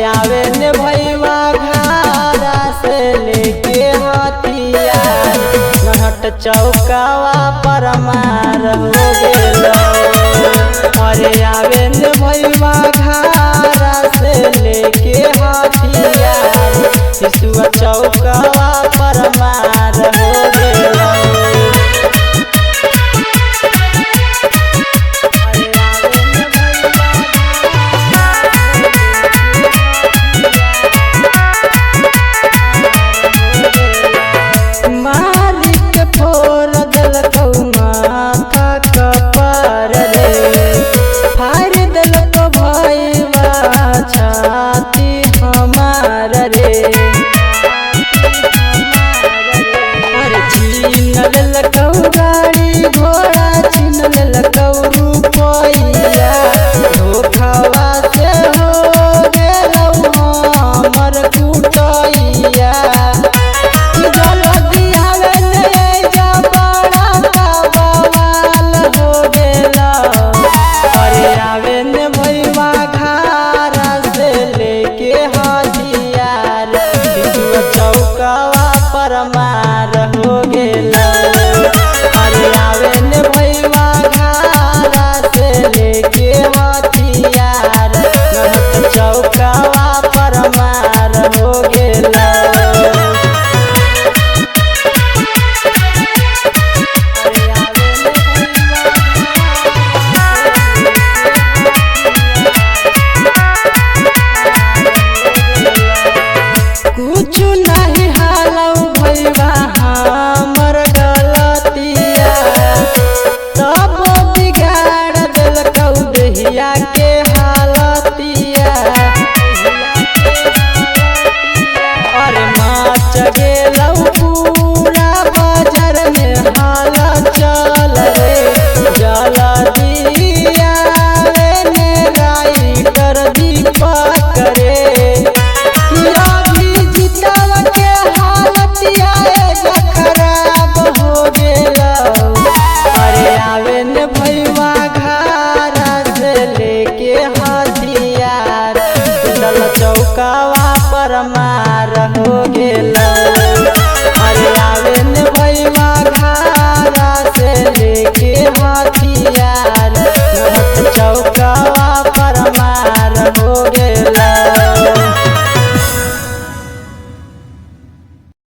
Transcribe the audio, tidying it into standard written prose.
आवे ने भैया घारा से लेके हथियार नहट चौकावा पर मार हो गेलो। अरे आवे ने भैया घारा से लेके हथियार हिसुआ चौकावा पर मार हो गेलो। मालिक फोड़ देलकौ माथा कपार रे फाड़ देलकौ भैया छाती हमार रे। अरे छीन लेलकौ गाड़ी घोड़ा छीन लेलकौ रुपैया धोखावा से हो गेलौ हमर कुटैया। चौकावा पर मार हो गेलो। अरे आवे ने भैया घारा से लेके हथियार नहट चौकावा पर मार हो गेलो। कुछ नहीं हालौ भैया हमर गलतिया तब बिगाड़ देलकौ देहिया के हालतिया। अरे माच गेलौ पूरा बाजार में हाल चल रे जल्दिया रे ने राइटर दीपक रे। खराब हो गेलो। अरे आवे ने भैया घारा से लेके हथियार चौकावा पर मार हो गेलो।